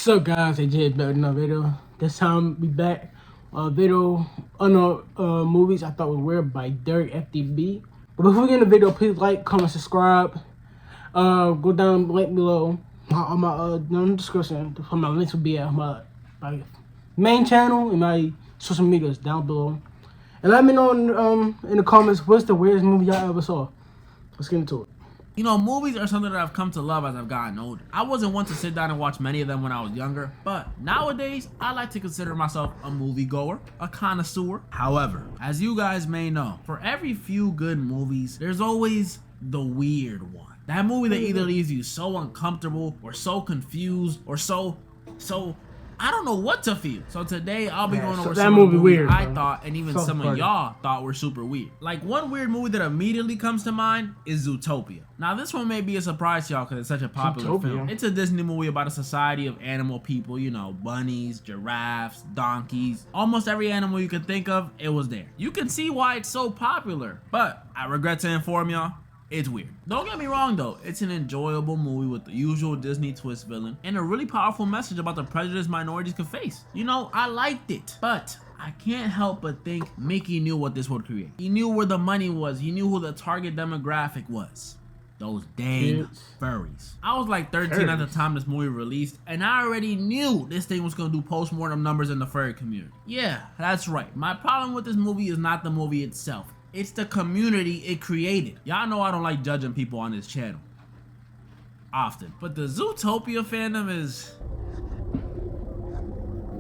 What's up, guys? I just back with another video. This time we back. Video on movies I thought were weird by Derek FDB. But before we get in the video, please like, comment, subscribe. Go down link below on my down in the description. My links will be at my main channel and my social medias down below. And let me know in the comments what's the weirdest movie y'all ever saw. Let's get into it. You know, movies are something that I've come to love as I've gotten older. I wasn't one to sit down and watch many of them when I was younger, but nowadays, I like to consider myself a moviegoer, a connoisseur. However, as you guys may know, for every few good movies, there's always the weird one. That movie that either leaves you so uncomfortable, or so confused, or so I don't know what to feel. So today I'll be going over some of the movies I thought and even some of y'all thought were super weird. Like one weird movie that immediately comes to mind is Zootopia. Now this one may be a surprise to y'all because it's such a popular film. It's a Disney movie about a society of animal people, you know, bunnies, giraffes, donkeys. Almost every animal you can think of, it was there. You can see why it's so popular, but I regret to inform y'all, it's weird. Don't get me wrong though, it's an enjoyable movie with the usual Disney twist villain and a really powerful message about the prejudice minorities could face. You know, I liked it, but I can't help but think Mickey knew what this would create. He knew where the money was, he knew who the target demographic was. Those dang furries. I was like 13 at the time this movie released, and I already knew this thing was gonna do postmortem numbers in the furry community. Yeah, that's right. My problem with this movie is not the movie itself. It's the community it created. Y'all know I don't like judging people on this channel often, but the Zootopia fandom is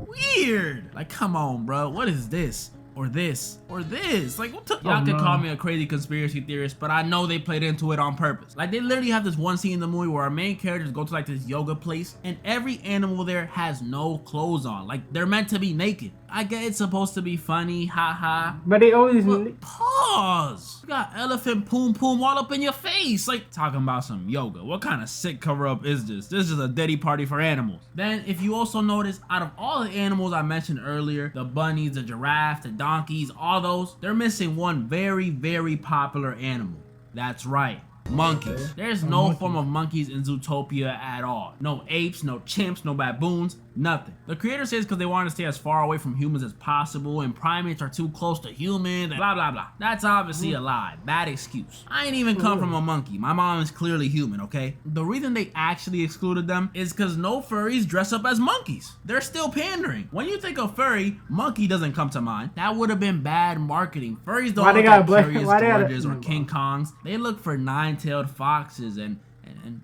weird. Like, come on, bro. What is this? Or this? Or this? Like, what y'all can call me a crazy conspiracy theorist, but I know they played into it on purpose. Like, they literally have this one scene in the movie where our main characters go to like this yoga place, and every animal there has no clothes on. Like, they're meant to be naked. I get it's supposed to be funny, haha. But they always pause. You got elephant poom poom all up in your face. Like, talking about some yoga. What kind of sick cover up is this? This is a Diddy party for animals. Then, if you also notice, out of all the animals I mentioned earlier, the bunnies, the giraffe, the donkeys, all those, they're missing one very, very popular animal. That's right. Monkeys. There's no form of monkeys in Zootopia at all. No apes, no chimps, no baboons, nothing. The creator says because they want to stay as far away from humans as possible and primates are too close to humans and blah blah blah. That's obviously a lie. Bad excuse. I ain't even come from a monkey. My mom is clearly human, okay? The reason they actually excluded them is because no furries dress up as monkeys. They're still pandering. When you think of furry, monkey doesn't come to mind. That would have been bad marketing. Furries don't look like Curious Georges or King Kongs. They look for nine-tailed foxes and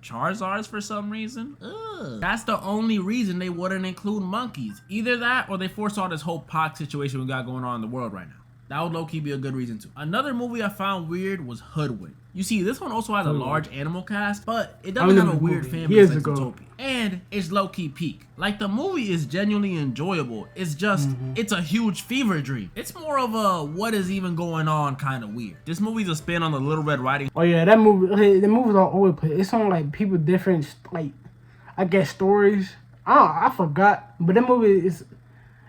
Charizards for some reason. Ugh. That's the only reason they wouldn't include monkeys. Either that or they foresaw this whole pox situation we got going on in the world right now. That would low-key be a good reason too. Another movie I found weird was Hoodwink. You see, this one also has a large animal cast, but it doesn't have a weird fan base like Zootopia. And it's low-key peak. Like, the movie is genuinely enjoyable. It's just, it's a huge fever dream. It's more of a what is even going on kind of weird. This movie's a spin on the Little Red Riding. Oh yeah, that movie. The movies are always put. It's on like people different, like I guess stories. I forgot, but that movie is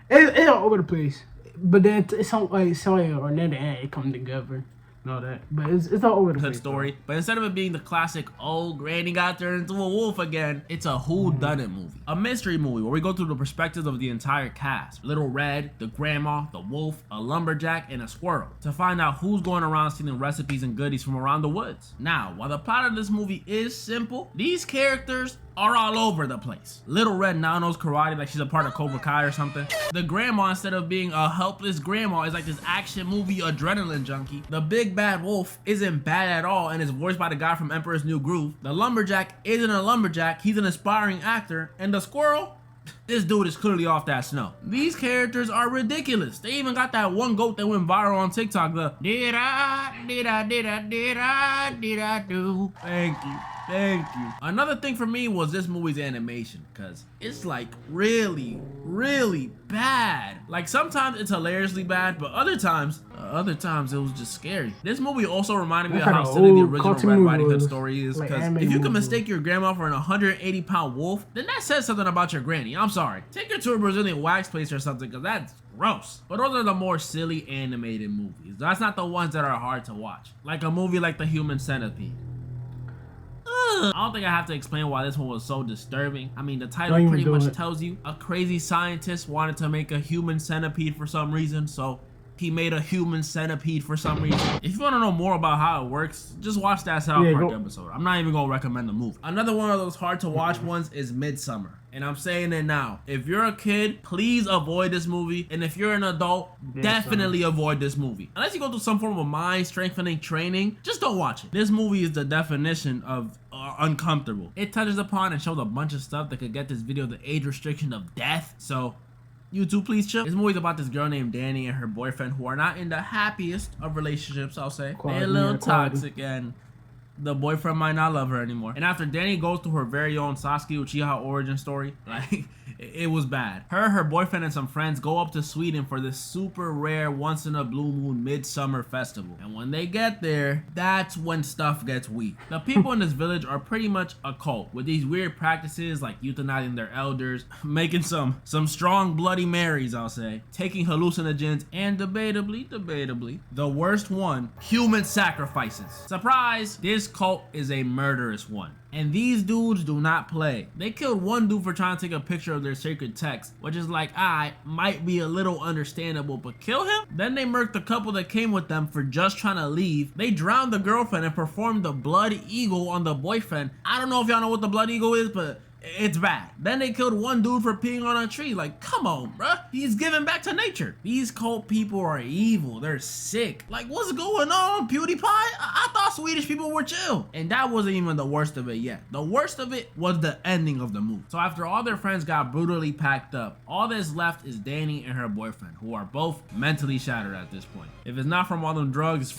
it's all over the place. But then it's on like somewhere or near the end it come together. And all that, but it's all over the place. Story, but instead of it being the classic, oh, Granny got turned into a wolf again, it's a whodunit movie, a mystery movie where we go through the perspectives of the entire cast: Little Red, the grandma, the wolf, a lumberjack, and a squirrel, to find out who's going around stealing recipes and goodies from around the woods. Now, while the plot of this movie is simple, these characters are all over the place. Little Red now knows karate like she's a part of Cobra Kai or something. The grandma, instead of being a helpless grandma, is like this action movie adrenaline junkie. The big bad wolf isn't bad at all and is voiced by the guy from Emperor's New Groove. The lumberjack isn't a lumberjack, he's an aspiring actor. And the squirrel, this dude is clearly off that snow. These characters are ridiculous. They even got that one goat that went viral on TikTok, the did I do. Thank you. Another thing for me was this movie's animation, because it's like really, really bad. Like, sometimes it's hilariously bad, but other times it was just scary. This movie also reminded me of how silly the original Red Riding Hood story is, because if you can mistake your grandma for an 180-pound wolf, then that says something about your granny. I'm sorry. Take her to a Brazilian wax place or something, because that's gross. But those are the more silly animated movies. That's not the ones that are hard to watch. Like a movie like The Human Centipede. I don't think I have to explain why this one was so disturbing. I mean, the title Don't even pretty do much it. tells you a crazy scientist wanted to make a human centipede for some reason, so he made a human centipede for some reason. If you want to know more about how it works, just watch that South Park episode. I'm not even gonna recommend the movie. Another one of those hard to watch ones is Midsummer. And I'm saying it now. If you're a kid, please avoid this movie. And if you're an adult, definitely avoid this movie. Unless you go through some form of mind strengthening training, just don't watch it. This movie is the definition of uncomfortable. It touches upon and shows a bunch of stuff that could get this video the age restriction of death. So YouTube, please chill. This movie's about this girl named Danny and her boyfriend who are not in the happiest of relationships, I'll say. They're a little toxic and the boyfriend might not love her anymore. And after Danny goes through her very own Sasuke Uchiha origin story, like, it was bad. Her boyfriend, and some friends go up to Sweden for this super rare once in a blue moon midsummer festival. And when they get there, that's when stuff gets weak. The people in this village are pretty much a cult with these weird practices like euthanizing their elders, making some strong Bloody Marys, I'll say, taking hallucinogens, and debatably, the worst one, human sacrifices. Surprise! This cult is a murderous one. And these dudes do not play. They killed one dude for trying to take a picture of their sacred text, which is like, might be a little understandable, but kill him? Then they murked the couple that came with them for just trying to leave. They drowned the girlfriend and performed the blood eagle on the boyfriend. I don't know if y'all know what the blood eagle is, but it's bad. Then they killed one dude for peeing on a tree. Like, come on, bruh. He's giving back to nature. These cult people are evil. They're sick. Like, what's going on, PewDiePie? I thought Swedish people were chill. And that wasn't even the worst of it yet. The worst of it was the ending of the movie. So after all their friends got brutally packed up, all that's left is Danny and her boyfriend, who are both mentally shattered at this point. If it's not from all them drugs,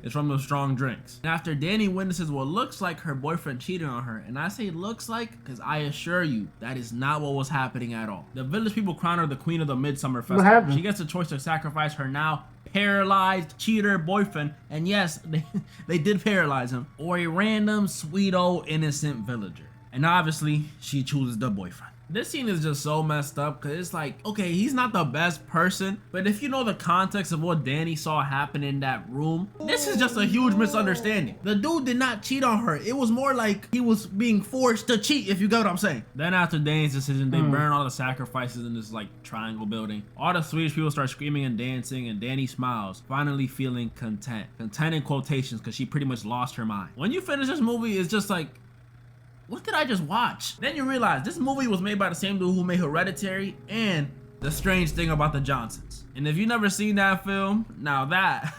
it's from those strong drinks. And after Danny witnesses what looks like her boyfriend cheated on her, and I say looks like because I assure you that is not what was happening at all. The village people crown her the queen of the midsummer festival. What happened? She gets the choice to sacrifice her now paralyzed cheater boyfriend, and yes, they did paralyze him, or a random sweet old innocent villager. And obviously she chooses the boyfriend. This scene is just so messed up because it's like, okay, he's not the best person, but if you know the context of what Danny saw happen in that room, this is just a huge misunderstanding. The dude did not cheat on her. It was more like he was being forced to cheat, if you get what I'm saying. Then after Danny's decision, they burn all the sacrifices in this like triangle building. All the Swedish people start screaming and dancing, and Danny smiles, finally feeling content. Content in quotations because she pretty much lost her mind. When you finish this movie, it's just like, what did I just watch? Then you realize this movie was made by the same dude who made Hereditary and The Strange Thing About the Johnsons. And if you've never seen that film, now that's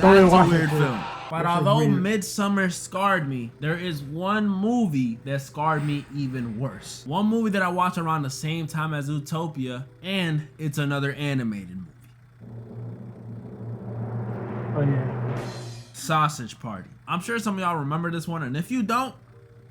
a weird film. But although Midsummer scarred me, there is one movie that scarred me even worse. One movie that I watched around the same time as Zootopia, and it's another animated movie. Oh yeah. Sausage Party. I'm sure some of y'all remember this one, and if you don't,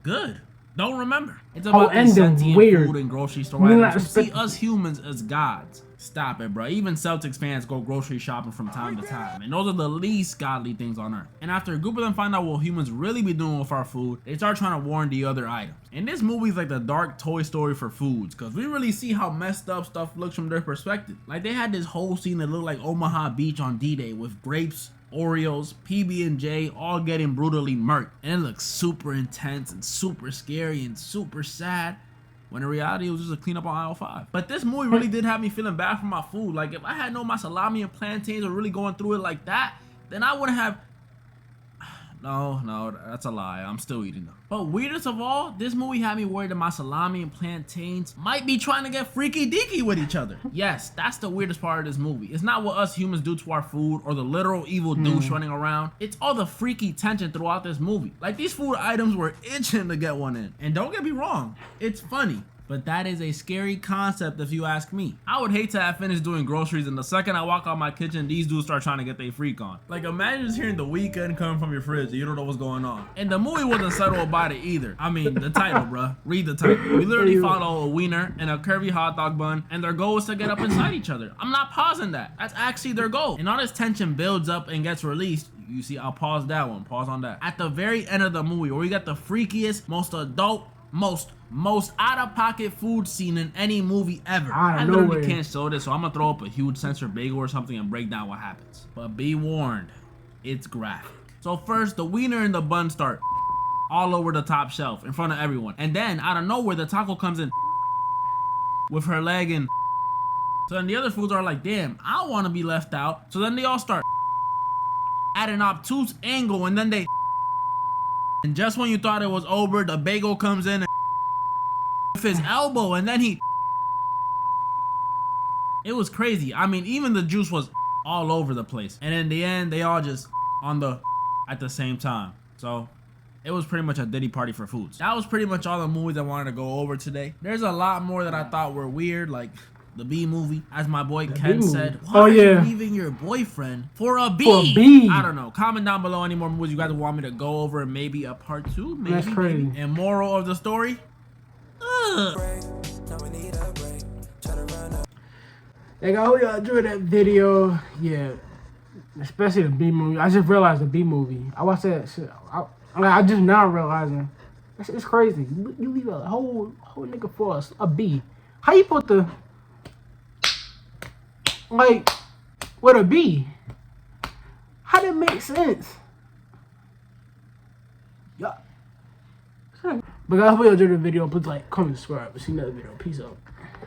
good. Don't remember. It's about this sentient food and grocery store items who see us humans as gods. Stop it, bro. Even Celtics fans go grocery shopping from time to time, and those are the least godly things on earth. And after a group of them find out what humans really be doing with our food, they start trying to warn the other items. And this movie's like the dark Toy Story for foods, because we really see how messed up stuff looks from their perspective. Like, they had this whole scene that looked like Omaha Beach on D-Day with grapes, Oreos, PB&J, all getting brutally murked. And it looks super intense and super scary and super sad, when in reality it was just a cleanup on aisle 5. But this movie really did have me feeling bad for my food. Like, if I had known my salami and plantains were really going through it like that, then I wouldn't have... No, that's a lie. I'm still eating them. But weirdest of all, this movie had me worried that my salami and plantains might be trying to get freaky deaky with each other. Yes, that's the weirdest part of this movie. It's not what us humans do to our food or the literal evil douche running around. It's all the freaky tension throughout this movie. Like, these food items were itching to get one in. And don't get me wrong, it's funny. But that is a scary concept if you ask me. I would hate to have finished doing groceries and the second I walk out my kitchen, these dudes start trying to get their freak on. Like, imagine just hearing The Weeknd coming from your fridge and you don't know what's going on. And the movie wasn't subtle about it either. I mean, the title, bruh. Read the title. We literally follow a wiener and a curvy hot dog bun, and their goal is to get up inside each other. I'm not pausing that. That's actually their goal. And all this tension builds up and gets released. You see, I'll pause that one. Pause on that. At the very end of the movie, where we got the freakiest, most adult, most out-of-pocket food scene in any movie ever. I literally can't show this, so I'm gonna throw up a huge censored bagel or something and break down what happens. But be warned, it's graphic. So first, the wiener and the bun start. all over the top shelf in front of everyone. And then out of nowhere, the taco comes in with her leg and so then the other foods are like, damn, I don't want to be left out. So then they all start at an obtuse angle and then they and just when you thought it was over, the bagel comes in and with his elbow and then he it was crazy. I mean, even the juice was all over the place. And in the end, they all just on the at the same time. So it was pretty much a Diddy party for foods. That was pretty much all the movies I wanted to go over today. There's a lot more that I thought were weird, like the Bee movie, as my boy Ken said. Why are you leaving your boyfriend for a bee? For a bee. I don't know. Comment down below any more movies you guys want me to go over and maybe a part 2. Maybe. That's crazy. Maybe. And moral of the story? Like, I hope y'all enjoyed that video. Yeah, especially the B movie. I just realized the B movie. I watched that shit. I just now realizing it's crazy. You leave a whole nigga for a B. How you put the like with a B? How that make sense? Yeah. But guys, hope you enjoyed the video. Please like, comment, subscribe. See you another video. Peace out.